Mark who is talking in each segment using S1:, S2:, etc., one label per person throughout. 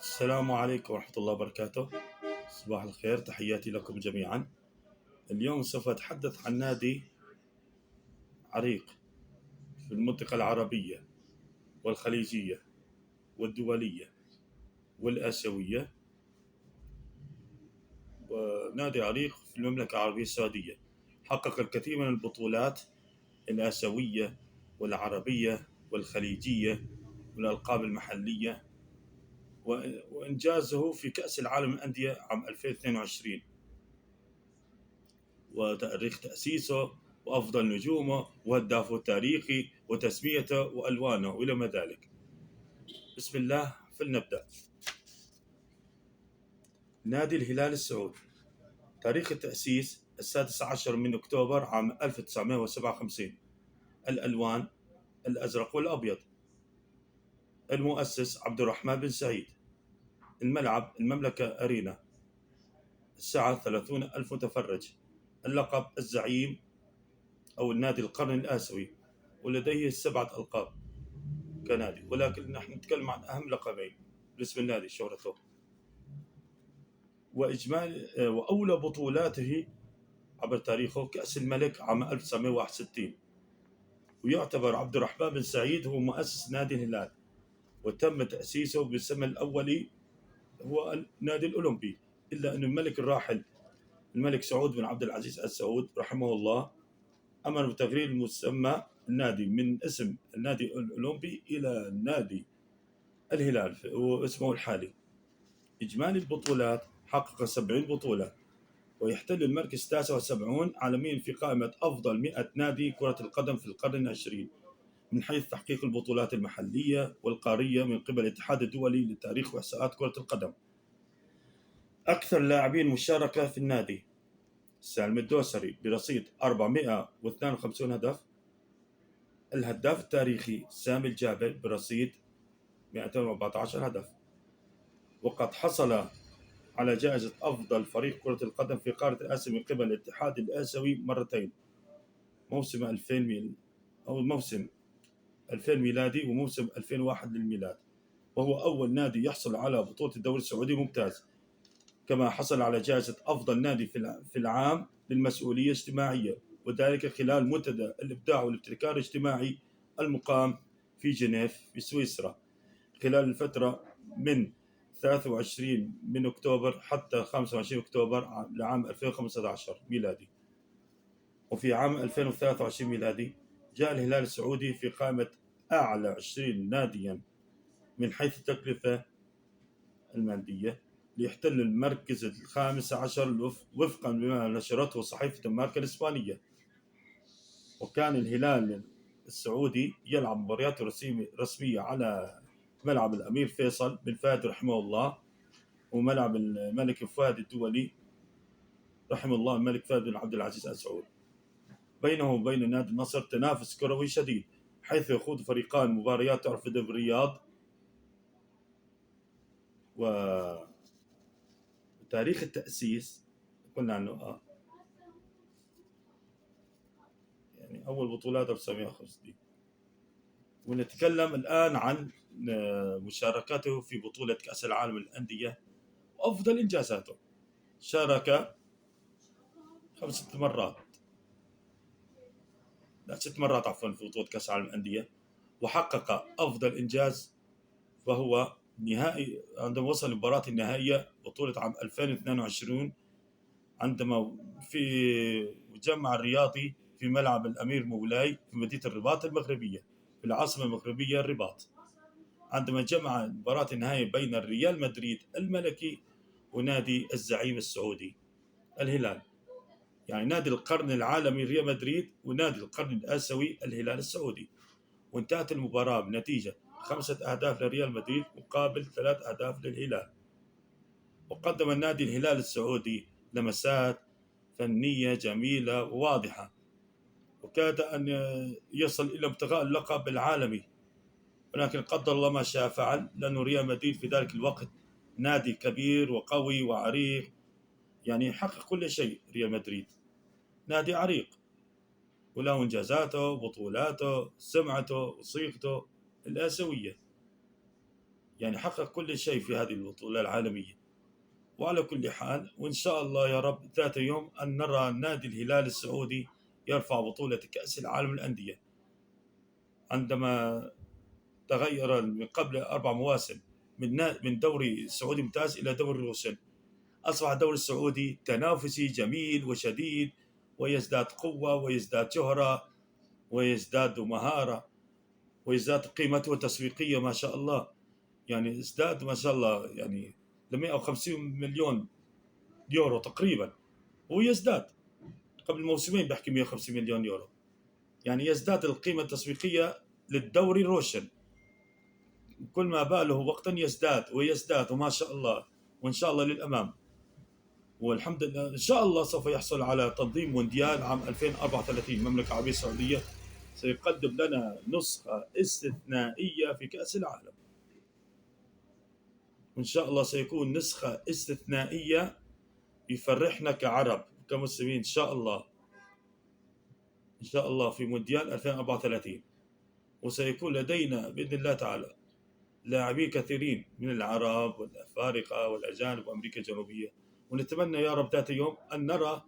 S1: السلام عليكم ورحمة الله وبركاته. صباح الخير، تحياتي لكم جميعا. اليوم سوف أتحدث عن نادي عريق في المنطقة العربية والخليجية والدولية والآسيوية، ونادي عريق في المملكة العربية السعودية. حقق الكثير من البطولات الآسيوية والعربية والخليجية والألقاب المحلية، وإنجازه في كأس العالم للأندية عام 2022 وتاريخ تأسيسه وأفضل نجومه وهدافه التاريخي وتسميته وألوانه وإلى ما ذلك. بسم الله، فلنبدأ. نادي الهلال السعودي. تاريخ التأسيس 16 من أكتوبر عام 1957. الألوان الأزرق والأبيض. المؤسس عبد الرحمن بن سعيد. الملعب المملكة أرينا. السعة 30,000 متفرج. اللقب الزعيم أو النادي القرن الآسيوي، ولديه 7 ألقاب كنادي، ولكن نحن نتكلم عن أهم لقبين باسم النادي شهرته. وأولى بطولاته عبر تاريخه كأس الملك عام 1961. ويعتبر عبد الرحمن بن سعيد هو مؤسس نادي الهلال، وتم تأسيسه بالاسم الأولي هو النادي الأولمبي، إلا أن الملك الراحل الملك سعود بن عبد العزيز آل سعود رحمه الله أمر بتغيير المسمى النادي من اسم النادي الأولمبي إلى النادي الهلال واسمه الحالي. إجمالي البطولات حقق 70 بطولة، ويحتل المركز 79 عالميا في قائمة أفضل 100 نادي كرة القدم في القرن العشرين من حيث تحقيق البطولات المحلية والقارية من قبل الاتحاد الدولي لتاريخ وإحصاءات كرة القدم. أكثر لاعبين مشاركة في النادي: سالم الدوسري برصيد 452 هدف. الهداف التاريخي سامي الجابر برصيد 214 هدف. وقد حصل على جائزة أفضل فريق كرة القدم في قارة آسيا من قبل الاتحاد الآسيوي مرتين، موسم 2000 ميلادي وموسم 2001 للميلاد، وهو أول نادي يحصل على بطولة الدوري السعودي ممتاز. كما حصل على جائزة أفضل نادي في العام للمسؤولية الاجتماعية، وذلك خلال منتدى الإبداع والابتكار الاجتماعي المقام في جنيف في سويسرا خلال الفترة من 23 من أكتوبر حتى 25 أكتوبر لعام 2015 ميلادي. وفي عام 2023 ميلادي جاء الهلال السعودي في قائمة أعلى 20 ناديا من حيث التكلفة المادية، ليحتل المركز الخامس عشر وفقا بما نشرته صحيفة ماركا الإسبانية. وكان الهلال السعودي يلعب مباريات رسمية على ملعب الأمير فيصل بن فهد رحمه الله، وملعب الملك فهد الدولي رحمه الله الملك فهد بن عبد العزيز آل سعود. بينه وبين نادي النصر تنافس كروي شديد، حيث يخوض فريقان مباريات تعرف في الرياض. وتاريخ التأسيس قلنا عنه يعني أول بطولات 1950. ونتكلم الآن عن مشاركاته في بطولة كأس العالم للأندية وأفضل إنجازاته. شارك 5 مرات، لا 6 مرات عفوا، في بطولة كأس العالم للأندية، وحقق أفضل إنجاز وهو نهائي عندما وصل للمباراة النهائية بطولة عام 2022 عندما في مجمع الرياضي في ملعب الأمير مولاي في مدينة الرباط المغربية في العاصمة المغربية الرباط، عندما جمع مباراة النهائي بين الريال مدريد الملكي ونادي الزعيم السعودي الهلال، يعني نادي القرن العالمي ريال مدريد ونادي القرن الآسيوي الهلال السعودي. وانتهت المباراة بنتيجة 5 أهداف لريال مدريد مقابل 3 أهداف للهلال. وقدم النادي الهلال السعودي لمسات فنية جميلة وواضحة، وكاد أن يصل إلى ابتغاء اللقب العالمي، ولكن قدر الله ما شاء فعل، لأن ريال مدريد في ذلك الوقت نادي كبير وقوي وعريق، يعني يحقق كل شيء. ريال مدريد نادي عريق وله إنجازاته بطولاته سمعته وصيغته الآسيوية، يعني حقق كل شيء في هذه البطولة العالمية. وعلى كل حال، وإن شاء الله يا رب ذات يوم أن نرى نادي الهلال السعودي يرفع بطولة كأس العالم للأندية، عندما تغير من قبل 4 مواسم من دوري سعودي ممتاز إلى دوري روشن، أصبح الدوري السعودي تنافسي جميل وشديد، ويزداد قوة ويزداد شهرة ويزداد مهارة ويزداد قيمته التسويقية ما شاء الله. يعني ازداد ما شاء الله يعني ل 150 مليون يورو تقريبا، ويزداد. قبل موسمين بحكي 150 مليون يورو، يعني يزداد القيمة التسويقية للدوري روشن، كل ما باله وقتا يزداد ويزداد، وما شاء الله، وإن شاء الله للأمام. والحمد لله إن شاء الله سوف يحصل على تنظيم مونديال عام 2034. المملكة العربية السعودية سيقدم لنا نسخة استثنائية في كأس العالم، وإن شاء الله سيكون نسخة استثنائية يفرحنا كعرب كمسلمين إن شاء الله، إن شاء الله في مونديال 2034. وسيكون لدينا بإذن الله تعالى لاعبين كثيرين من العرب والأفارقة والأجانب وأمريكا الجنوبية، ونتمنى يا رب ذات يوم أن نرى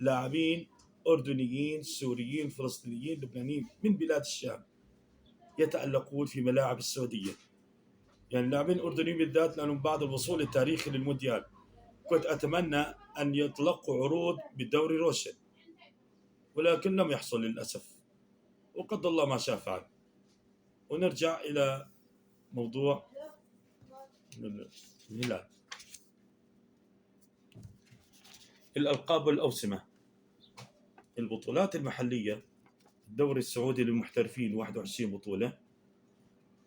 S1: لاعبين أردنيين سوريين فلسطينيين لبنانيين من بلاد الشام يتألقون في ملاعب السعودية. يعني لاعبين أردنيين بالذات، لأنهم بعد الوصول التاريخي للمونديال كنت أتمنى أن يطلقوا عروض بالدوري روشن، ولكن لم يحصل للأسف، وقد الله ما شاء فعل. ونرجع إلى موضوع الهلال، الألقاب والأوسمة. البطولات المحلية: الدوري السعودي للمحترفين 21 بطولة،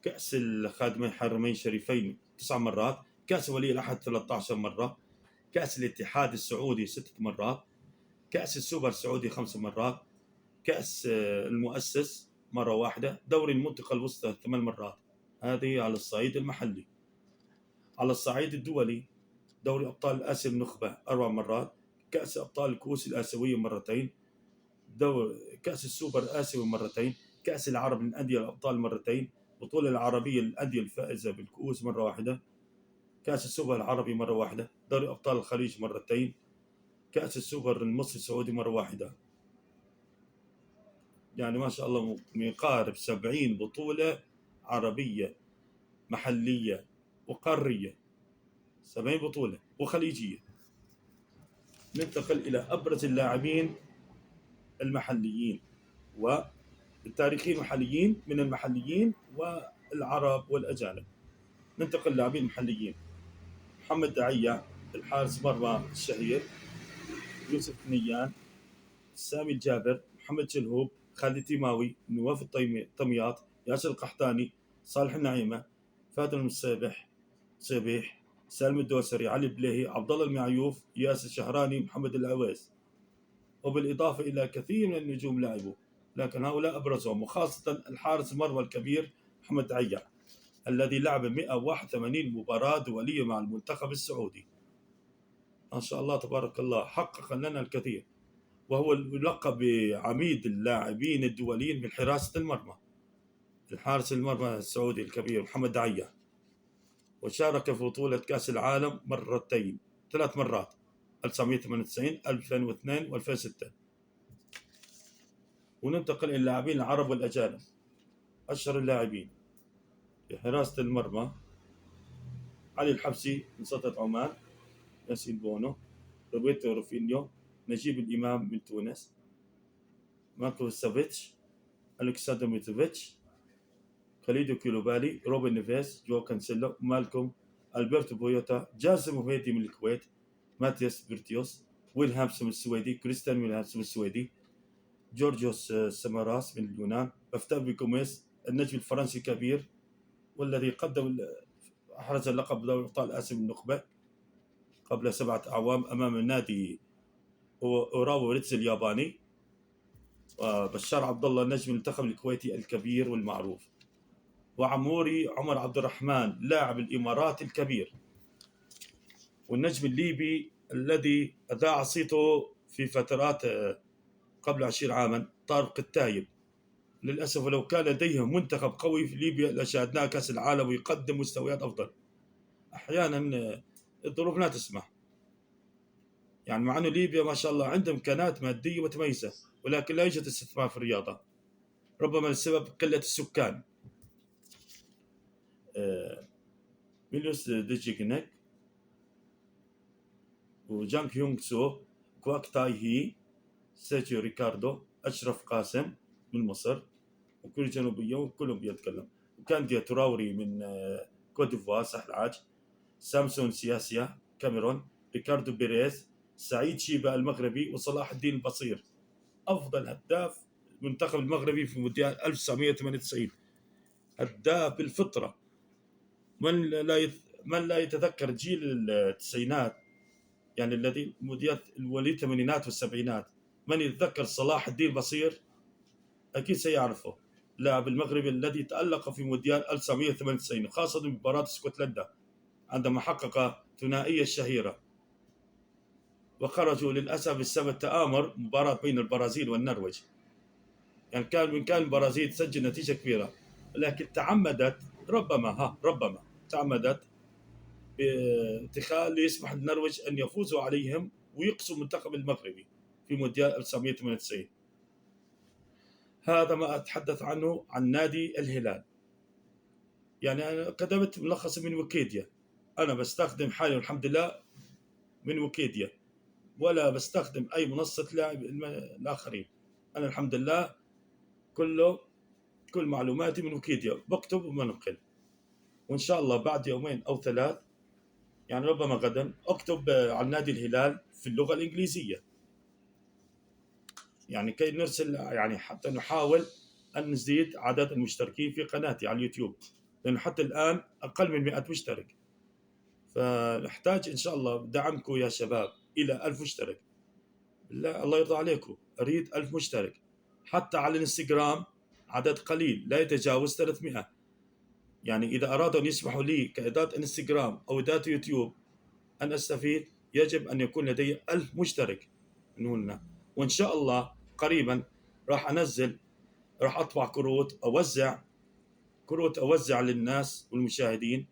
S1: كأس الخادمين الحرمين الشريفين 9 مرات، كأس ولي العهد 13 مرة، كأس الاتحاد السعودي 6 مرات، كأس السوبر السعودي 5 مرات، كأس المؤسس مرة واحدة، دوري المنطقة الوسطى 8 مرات. هذه على الصعيد المحلي. على الصعيد الدولي: دوري أبطال آسيا النخبة 4 مرات، كأس أبطال الكؤوس الآسيوية مرتين، كأس السوبر الآسيوي مرتين، كأس العرب للأندية الأبطال مرتين، بطولة العربية للأندية الفائزة بالكؤوس مرة واحدة، كأس السوبر العربي مرة واحدة، دوري أبطال الخليج مرتين، كأس السوبر المصري السعودي مرة واحدة. يعني ما شاء الله يقارب 70 بطولة عربية محلية وقارية، 70 بطولة وخليجية. ننتقل إلى أبرز اللاعبين المحليين والتاريخيين المحليين من المحليين والعرب والأجانب. ننتقل للاعبين المحليين: محمد دعية الحارس مرمى الشهير، يوسف نيان، سامي الجابر، محمد شلهوب، خالد تيماوي، نواف الطمياط، ياسر القحطاني، صالح النعيمة، فهد صبيح، سالم الدوسري، علي البليهي، عبد الله المعيوف، ياسر الشهراني، محمد العويس، وبالإضافة إلى كثير من النجوم لعبوا، لكن هؤلاء أبرزهم، وخاصة الحارس المرمى الكبير محمد دعية الذي لعب 181 مباراة دولية مع المنتخب السعودي. ما شاء الله تبارك الله، حقق لنا الكثير، وهو يلقب بعميد اللاعبين الدوليين من حراسة المرمى. الحارس المرمى السعودي الكبير محمد دعية، وشارك في بطولة كأس العالم 3 مرات: 1998 2002 و2006. وننتقل إلى اللاعبين العرب والأجانب. أشهر اللاعبين في حراسة المرمى: علي الحبسي من سلطنة عمان، ياسين بونو، روبرتو روفينيو، نجيب الإمام من تونس، ماركو سافيتش، ألكسندر ميتروفيتش، خليدو كيلوبالي، روبن نيفيز، جو كانسيلو، مالكوم، ألبرتو بويوتا، جاسم وهيدي من الكويت، ماتياس بيرتيوس، ويلهامسون السويدي، كريستيان ويلهامسون السويدي، جورجيوس ساماراس من اليونان، أفتابي كوميس النجم الفرنسي الكبير والذي أحرز اللقب دوري أبطال آسيا من النخبة قبل 7 أعوام أمام النادي أوراوا ريتز الياباني، وبشار عبد الله النجم المنتخب الكويتي الكبير والمعروف، وعموري عمر عبد الرحمن لاعب الإمارات الكبير، والنجم الليبي الذي أذاع صيته في فترات قبل 20 عاما طارق التايب، للأسف ولو كان لديهم منتخب قوي في ليبيا لشاهدناه كأس العالم ويقدم مستويات أفضل. أحيانا الظروف لا تسمح، يعني مع أنه ليبيا ما شاء الله عندهم إمكانات مادية متميزة، ولكن لا يوجد استثمار في الرياضة، ربما لسبب قلة السكان. ميلوس ديجيجنك وجانك يونغ سو، كواك تاي هي، سيرجيو ريكاردو، أشرف قاسم من مصر، وكل جنوبية وكلهم بيتكلم، وكان دي تراوري من كوت ديفوار ساحل العاج، سامسون سياسيا كاميرون، ريكاردو بيريز، سعيد شيبة المغربي، وصلاح الدين البصير أفضل هداف المنتخب المغربي في مونديال 1998. هداف بالفطرة. من لا يتذكر جيل التسعينات، يعني الذي مونديال وليد الثمانينات والسبعينات، من يتذكر صلاح الدين البصير أكيد سيعرفه. اللاعب المغربي الذي تألق في مونديال 1998 خاصة بمباراة اسكتلندا عندما حقق ثنائية الشهيرة، وخرجوا للأسف بسبب التآمر مباراة بين البرازيل والنرويج. يعني كان البرازيل تسجل نتيجة كبيرة، لكن ربما تعمدت باتخاذ ليسمح للنرويج أن يفوزوا عليهم ويقصوا المنتخب المغربي في مونديال 1998. هذا ما أتحدث عنه عن نادي الهلال. يعني أنا كتبت ملخص من ويكيديا، أنا بستخدم حاليا الحمد لله من ويكيديا، ولا بستخدم أي منصة لاعب الآخرين. أنا الحمد لله كل معلوماتي من ويكيديا، بكتب وبنقل. وإن شاء الله بعد يومين أو ثلاث، يعني ربما غدا، أكتب عن نادي الهلال في اللغة الإنجليزية، يعني كي نرسل، يعني حتى نحاول أن نزيد عدد المشتركين في قناتي على اليوتيوب، لأنه حتى الآن أقل من 100 مشترك، فنحتاج إن شاء الله دعمكم يا شباب إلى 1000 مشترك. الله يرضى عليكم، أريد 1000 مشترك. حتى على الانستغرام عدد قليل لا يتجاوز 300. يعني إذا أرادوا أن يسمحوا لي كإدارة انستغرام أو إدارة يوتيوب أن أستفيد، يجب أن يكون لدي 1000 مشترك من هنا. وإن شاء الله قريبا راح أطبع كروت، أوزع للناس والمشاهدين،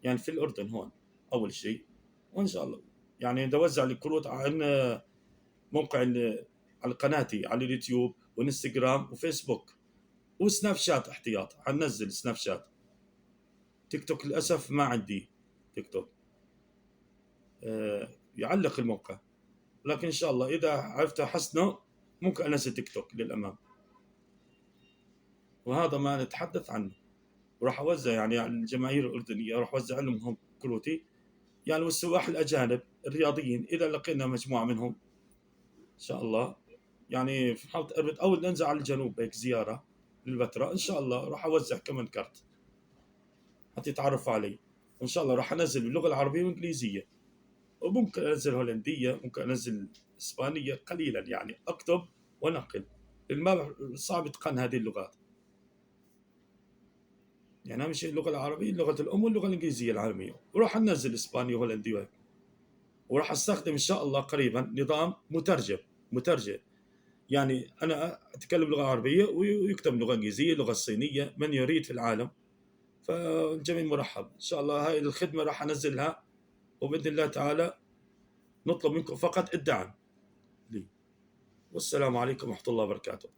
S1: يعني في الأردن هون أول شيء. وإن شاء الله يعني نوزع الكروت عن موقع على قناتي على اليوتيوب وانستغرام وفيسبوك وسناب شات احتياط، حننزل سناب شات. تيك توك للأسف ما عندي تيك توك، يعلق الموقع، لكن إن شاء الله إذا عرفت أحسنه ممكن أنزل تيك توك للأمام. وهذا ما نتحدث عنه، وراح أوزع يعني على الجماهير الأردنية، راح أوزع لهم هم كروتي، يعني والسواح الأجانب الرياضيين إذا لقينا مجموعة منهم إن شاء الله، يعني في حالة أربد أو ننزل على الجنوب هيك زيارة للفترة، إن شاء الله راح أوزع كمان كارت حتى يتعرفوا علي. وإن شاء الله راح أنزل باللغة العربية والإنجليزية، وممكن أنزل هولندية، ممكن أنزل إسبانية قليلا، يعني أكتب ونقل، لأن ما صعب إتقان هذه اللغات. يعني أهم شيء اللغة العربية اللغة الأم واللغة الإنجليزية العالمية، وراح أنزل إسبانية وهولندية، وراح أستخدم إن شاء الله قريبا نظام مترجم. يعني أنا أتكلم لغة عربية ويكتب لغة إنجليزية، لغة الصينية، من يريد في العالم، فالجميع مرحب إن شاء الله. هاي الخدمة راح أنزلها، وبإذن الله تعالى نطلب منكم فقط الدعم لي. والسلام عليكم ورحمة الله وبركاته.